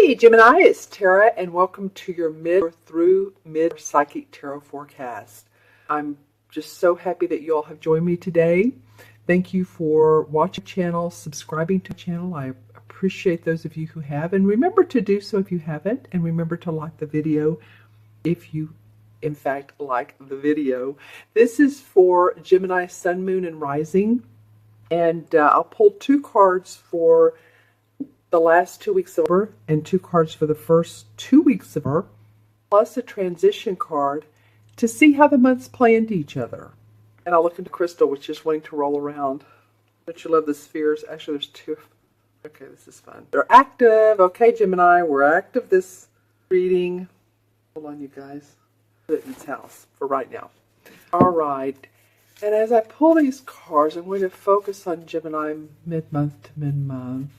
Hey Gemini, it's Tara and welcome to your mid psychic tarot forecast. I'm just so happy that you all have joined me today. Thank you for watching the channel, subscribing to the channel. I appreciate those of you who have, and remember to do so if you haven't, and remember to like the video if you in fact like the video. This is for Gemini Sun, Moon, and Rising, and I'll pull two cards for the last 2 weeks of October and two cards for the first 2 weeks of October, plus a transition card to see how the months play into each other. And I'll look into Crystal, which is wanting to roll around. Don't you love the spheres? Actually, there's two. Okay, this is fun. They're active. Okay, Gemini, we're active this reading. Hold on, you guys. Put it in its house for right now. All right. And as I pull these cards, I'm going to focus on Gemini mid-month to mid-month.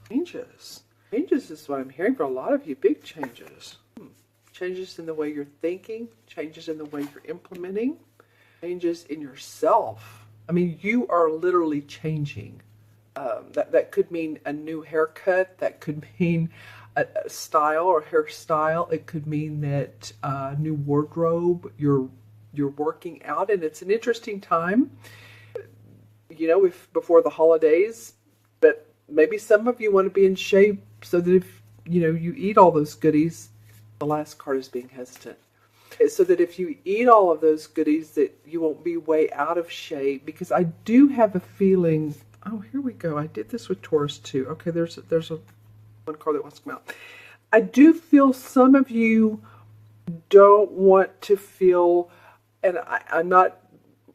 Changes. Changes is what I'm hearing for a lot of you. Big changes. Changes in the way you're thinking. Changes in the way you're implementing. Changes in yourself. I mean, you are literally changing. That could mean a new haircut. That could mean a style or hairstyle. It could mean that new wardrobe. You're working out, and it's an interesting time. You know, if before the holidays, but maybe some of you want to be in shape so that if, you know, you eat all those goodies, the last card is being hesitant, so that if you eat all of those goodies that you won't be way out of shape, because I do have a feeling, oh, here we go. I did this with Taurus too. Okay, there's a one card that wants to come out. I do feel some of you don't want to feel, and I'm not,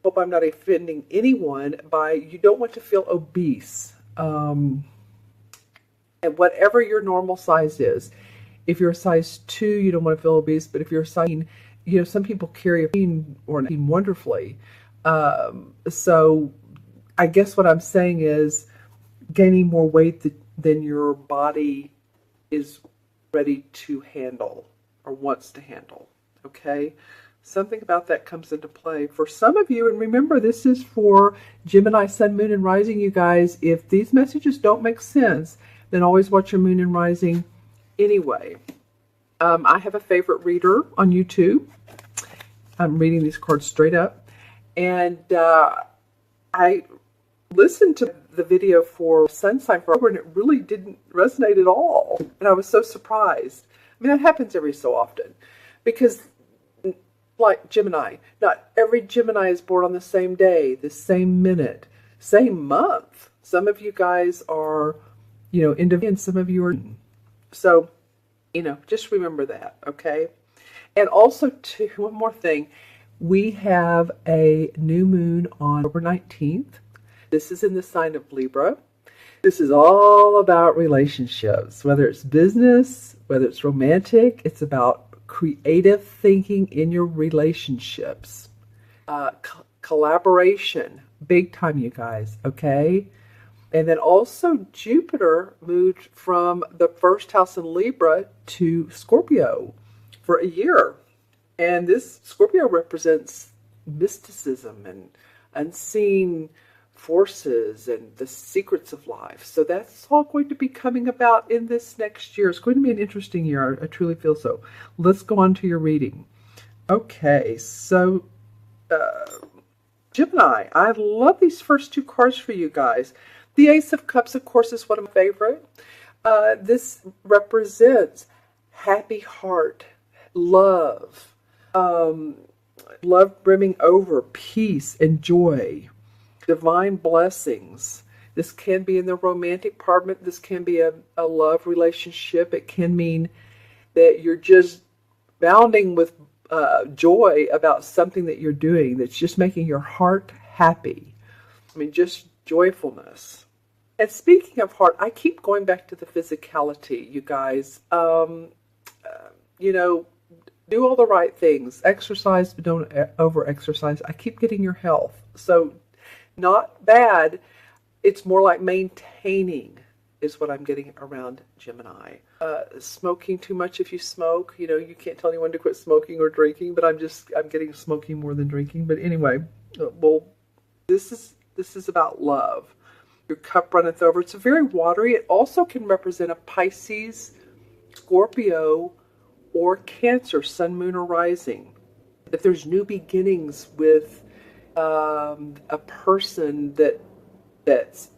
hope I'm not offending anyone by, you don't want to feel obese. And whatever your normal size is, if you're a size 2, you don't want to feel obese, but if you're a size, you know, some people carry a pain or an pain wonderfully. So I guess what I'm saying is gaining more weight than your body is ready to handle or wants to handle. Okay. Something about that comes into play for some of you. And remember, this is for Gemini, Sun, Moon, and Rising, you guys. If these messages don't make sense, then always watch your Moon and Rising anyway. I have a favorite reader on YouTube. I'm reading these cards straight up. And I listened to the video for Sun Sign for October, and it really didn't resonate at all. And I was so surprised. I mean, that happens every so often. Because like Gemini, not every Gemini is born on the same day, the same minute, same month. Some of you guys are, you know, individual, and some of you are. So, you know, just remember that, okay? And also, too, one more thing. We have a new moon on October 19th. This is in the sign of Libra. This is all about relationships, whether it's business, whether it's romantic. It's about creative thinking in your relationships, collaboration, big time, you guys, okay? And then also Jupiter moved from the first house in Libra to Scorpio for a year. And this Scorpio represents mysticism and unseen forces and the secrets of life. So that's all going to be coming about in this next year. It's going to be an interesting year. I truly feel so. Let's go on to your reading. Okay, so Gemini, I love these first two cards for you guys. The Ace of Cups, of course, is one of my favorite. This represents happy heart, love, love brimming over, peace and joy, divine blessings. This can be in the romantic part. This can be a love relationship. It can mean that you're just bounding with joy about something that you're doing that's just making your heart happy. I mean, just joyfulness. And speaking of heart, I keep going back to the physicality, you guys. You know, do all the right things. Exercise, but don't over-exercise. I keep getting your health. So, not bad. It's more like maintaining is what I'm getting around Gemini. Smoking too much if you smoke. You know, you can't tell anyone to quit smoking or drinking, but I'm getting smoking more than drinking. But anyway, well, this is about love. Your cup runneth over. It's very watery. It also can represent a Pisces, Scorpio or Cancer, sun, moon, or rising. If there's new beginnings with a person that's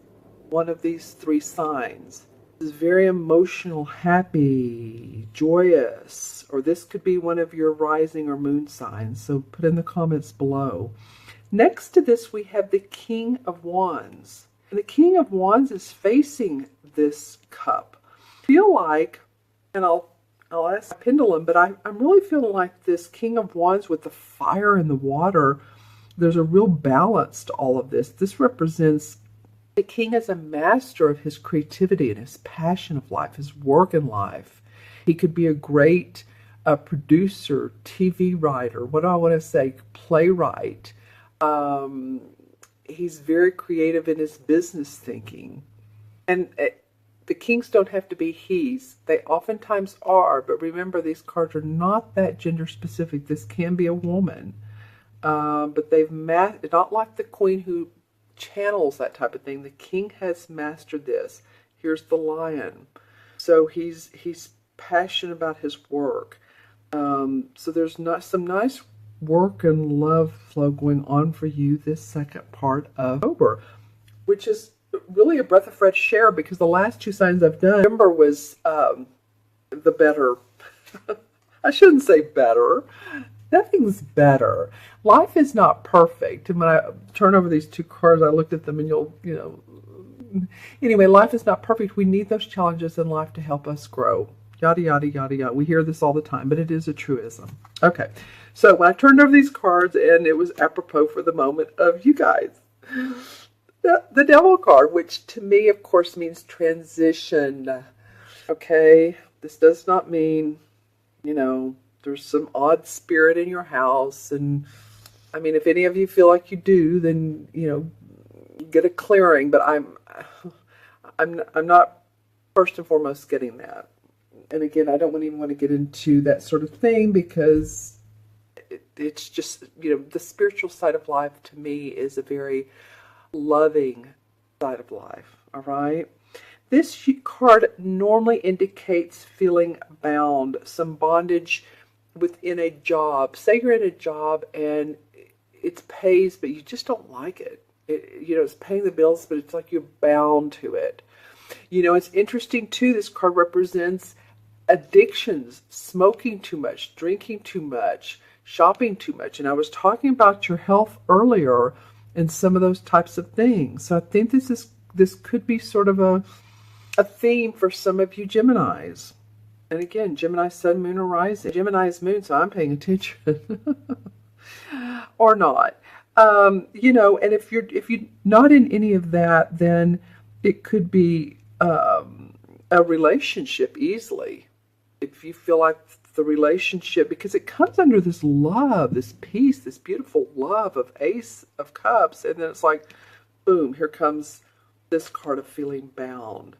one of these three signs. This is very emotional, happy, joyous, or this could be one of your rising or moon signs. So put in the comments below. Next to this, we have the King of Wands. And the King of Wands is facing this cup. I feel like, and I'll ask the pendulum, but I'm really feeling like this King of Wands with the fire and the water, there's a real balance to all of this. This represents the king as a master of his creativity and his passion of life, his work in life. He could be a great producer, TV writer, what do I want to say, playwright. He's very creative in his business thinking. And the kings don't have to be he's. They oftentimes are, but remember, these cards are not that gender specific. This can be a woman. But they've not like the queen who channels that type of thing. The king has mastered this. Here's the lion. So he's passionate about his work. So there's some nice work and love flow going on for you this second part of October, which is really a breath of fresh air because the last two signs I've done, November was the better. I shouldn't say better. Nothing's better. Life is not perfect. And when I turn over these two cards, I looked at them and anyway, life is not perfect. We need those challenges in life to help us grow. Yada, yada, yada, yada. We hear this all the time, but it is a truism. Okay. So when I turned over these cards, and it was apropos for the moment of you guys, the Devil card, which to me, of course, means transition. Okay. This does not mean, there's some odd spirit in your house. And I mean, if any of you feel like you do, then, get a clearing. But I'm not first and foremost getting that. And again, I don't even want to get into that sort of thing because it's just, the spiritual side of life to me is a very loving side of life. All right. This card normally indicates feeling bound, some bondage within a job. Say you're in a job and it pays, but you just don't like it. It's paying the bills, but it's like you're bound to it. It's interesting too. This card represents addictions, smoking too much, drinking too much, shopping too much. And I was talking about your health earlier and some of those types of things. So I think this could be sort of a theme for some of you Geminis. And again, Gemini, sun, moon, or rising. Gemini is moon, so I'm paying attention. Or not. And if you're not in any of that, then it could be a relationship easily. If you feel like the relationship, because it comes under this love, this peace, this beautiful love of Ace of Cups, and then it's like, boom, here comes this card of feeling bound.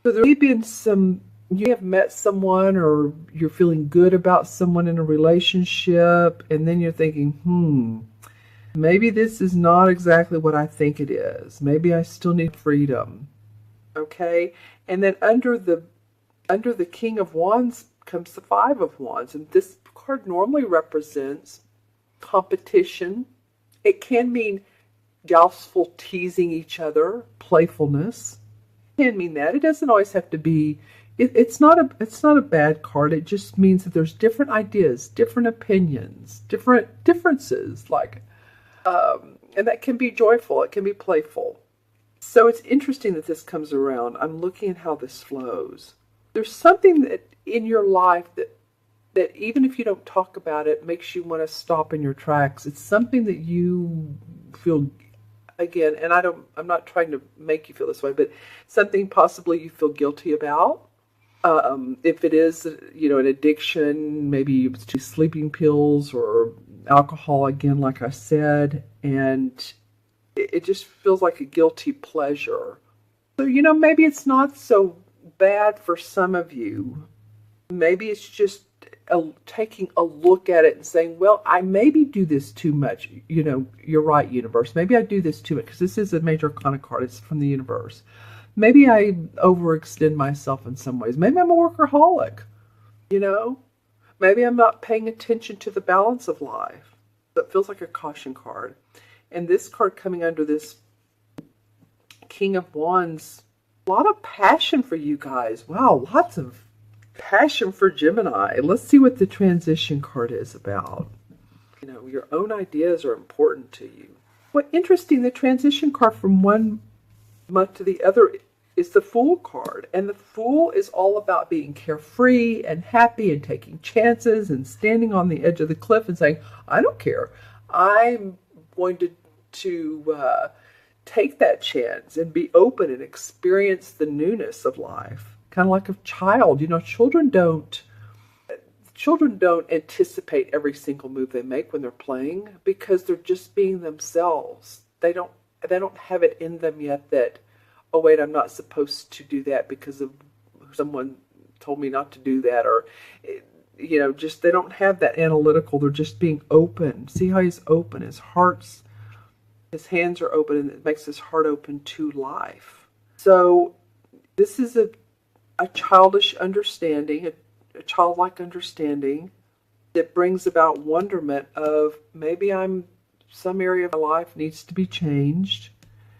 So there may have been you have met someone or you're feeling good about someone in a relationship, and then you're thinking, maybe this is not exactly what I think it is. Maybe I still need freedom. Okay? And then under the King of Wands comes the Five of Wands, and this card normally represents competition. It can mean joustful teasing each other, playfulness. It can mean that. It doesn't always have to be. It's not a bad card. It just means that there's different ideas, different opinions, differences, and that can be joyful. It can be playful. So it's interesting that this comes around. I'm looking at how this flows. There's something that in your life that even if you don't talk about it, makes you want to stop in your tracks. It's something that you feel, again, and I'm not trying to make you feel this way, but something possibly you feel guilty about. If it is, an addiction, maybe it's to sleeping pills or alcohol, again, like I said, and it just feels like a guilty pleasure. So, maybe it's not so bad for some of you. Maybe it's just taking a look at it and saying, well, I maybe do this too much. You're right, universe. Maybe I do this too much, because this is a major arcana card. It's from the universe. Maybe I overextend myself in some ways. Maybe I'm a workaholic. You know, maybe I'm not paying attention to the balance of life. That feels like a caution card. And this card coming under this King of Wands, a lot of passion for you guys. Wow, lots of passion for Gemini. Let's see what the transition card is about. You know, your own ideas are important to you. What interesting, the transition card from one month to the other is the Fool card. And the Fool is all about being carefree and happy and taking chances and standing on the edge of the cliff and saying, I don't care. I'm going to take that chance and be open and experience the newness of life. Kind of like a child. You know, children don't anticipate every single move they make when they're playing because they're just being themselves. They don't have it in them yet that, oh wait, I'm not supposed to do that because of someone told me not to do that, or you know, just they don't have that analytical. They're just being open. See how he's open. His hands are open, and it makes his heart open to life. So this is a childish understanding, a childlike understanding that brings about wonderment of maybe some area of my life needs to be changed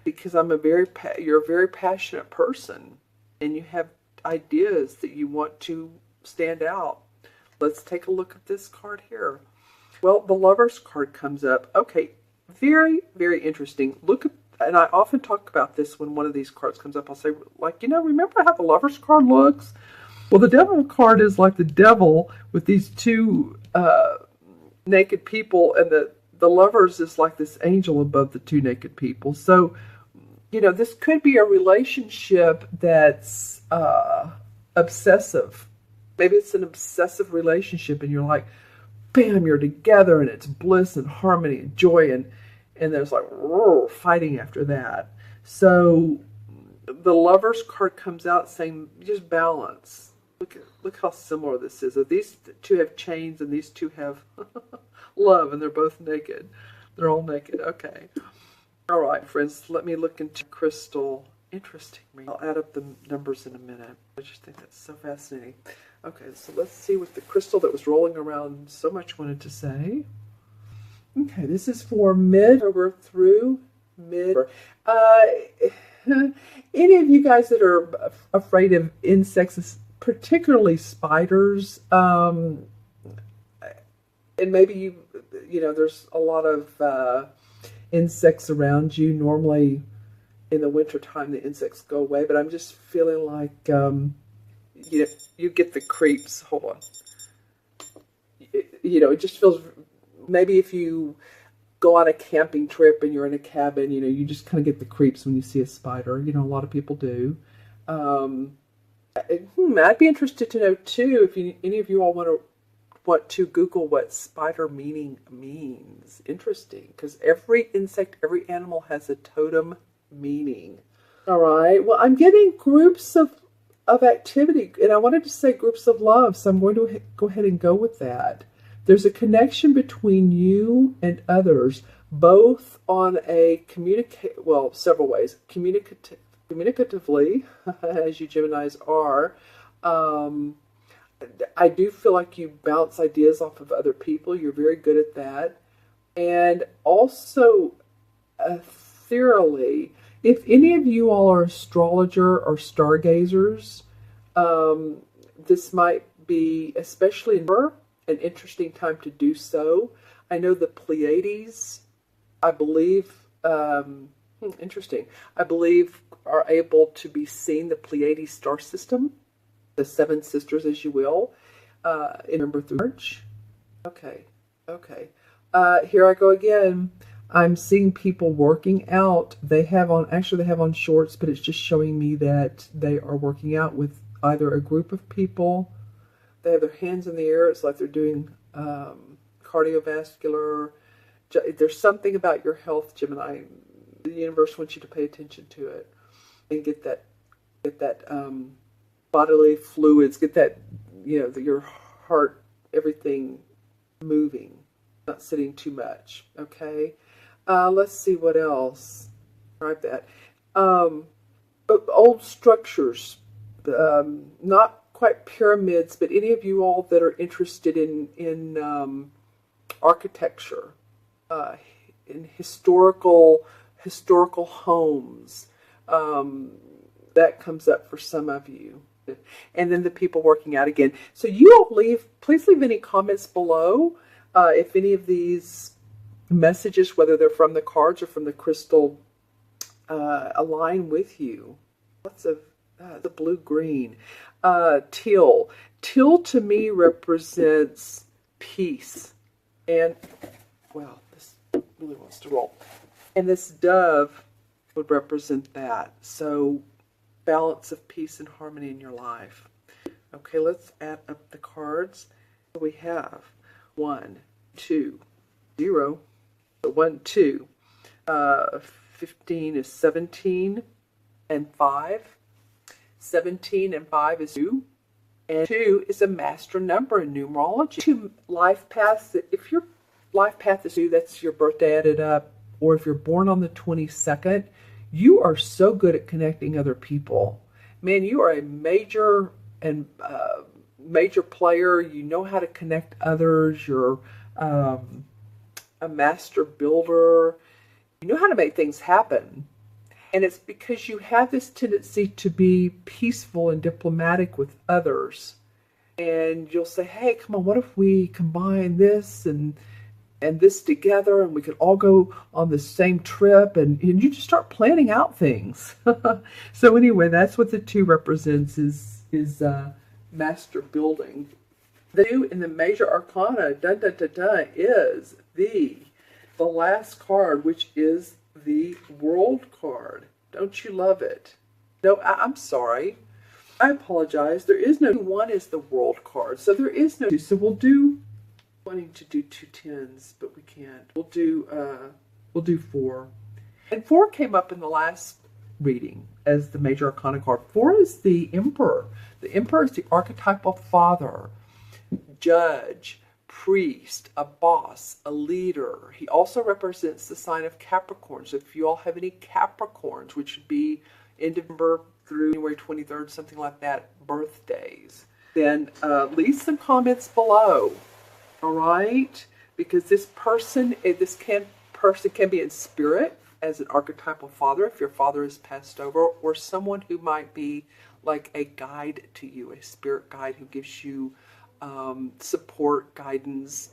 because you're a very passionate person and you have ideas that you want to stand out. Let's take a look at this card here. Well, the Lover's card comes up. Okay, very, very interesting. Look at, and I often talk about this when one of these cards comes up. I'll say, like, you know, remember how the Lover's card looks? Well, the Devil card is like the devil with these two naked people, and the Lovers is like this angel above the two naked people. So, you know, this could be a relationship that's obsessive. Maybe it's an obsessive relationship, and you're like, bam, you're together, and it's bliss and harmony and joy, and there's like fighting after that. So the Lover's card comes out saying, just balance. Look how similar this is. So these two have chains, and these two have love, and they're both naked. They're all naked. Okay. All right, friends, let me look into crystal. Interesting. I'll add up the numbers in a minute. I just think that's so fascinating. Okay, so let's see what the crystal that was rolling around so much wanted to say. Okay, this is for mid-October through mid-November. Any of you guys that are afraid of insects, particularly spiders, and maybe you know, there's a lot of insects around you. Normally in the wintertime the insects go away, but I'm just feeling like you get the creeps. Hold on. You know, it just feels, maybe if you go on a camping trip and you're in a cabin, you know, you just kind of get the creeps when you see a spider. You know, a lot of people do. I'd be interested to know too if any of you all want to Google what spider meaning means. Interesting, because every insect, every animal has a totem meaning. All right. Well, I'm getting groups of activity, and I wanted to say groups of love, so I'm going to go ahead and go with that. There's a connection between you and others, both on a several ways. Communicatively, as you Geminis are. I do feel like you bounce ideas off of other people. You're very good at that. And also, ethereally, if any of you all are astrologer or stargazers, this might be, especially in an interesting time to do so. I know the Pleiades, I believe, interesting, I believe are able to be seen, the Pleiades star system, the seven sisters, as you will, in November through March. Okay. Here I go again. I'm seeing people working out. They have on shorts, but it's just showing me that they are working out with either a group of people. They have their hands in the air. It's like they're doing cardiovascular. There's something about your health, Gemini. The universe wants you to pay attention to it and get that bodily fluids, get that, you know, your heart, everything moving, not sitting too much. Okay. Let's see what else. Write that. Old structures, not quite pyramids, but any of you all that are interested in architecture, in historical homes, that comes up for some of you. And then the people working out again. So you all please leave any comments below if any of these messages, whether they're from the cards or from the crystal, align with you. Lots of the blue-green. Teal. Teal to me represents peace. And, well, this really wants to roll. And this dove would represent that. So, balance of peace and harmony in your life. Okay, let's add up the cards. We have 1, 2, 0. 1, 2. 15 is 17 and 5. 17 and 5 is 2. And 2 is a master number in numerology. 2 life paths. If your life path is 2, that's your birthday added up. Or if you're born on the 22nd, you are so good at connecting other people. Man, you are a major player. You know how to connect others. You're a master builder. You know how to make things happen. And it's because you have this tendency to be peaceful and diplomatic with others. And you'll say, hey, come on, what if we combine this and this together, and we could all go on the same trip, and you just start planning out things. So anyway, that's what the 2 represents, is master building. The 2 in the major arcana, is the last card, which is the World card. Don't you love it? No, I'm sorry. I apologize. There is no 1 is the World card, so there is no 2. So we'll do, wanting to do 2 10s, but we can't. We'll do 4. And 4 came up in the last reading as the major arcana card. 4 is the Emperor. The Emperor is the archetypal father, judge, priest, a boss, a leader. He also represents the sign of Capricorn. So if you all have any Capricorns, which would be in November through January 23rd, something like that, birthdays, then leave some comments below. All right, because this person can be in spirit as an archetypal father if your father has passed over, or someone who might be like a guide to you, a spirit guide who gives you support, guidance,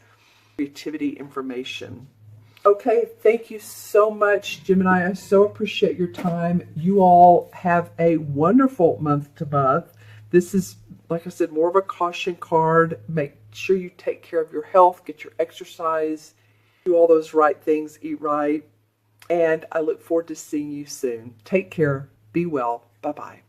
creativity, information. Okay, thank you so much, Gemini. I so appreciate your time. You all have a wonderful month to month. This is, like I said, more of a caution card. Make sure you take care of your health, get your exercise, do all those right things, eat right. And I look forward to seeing you soon. Take care. Be well. Bye-bye.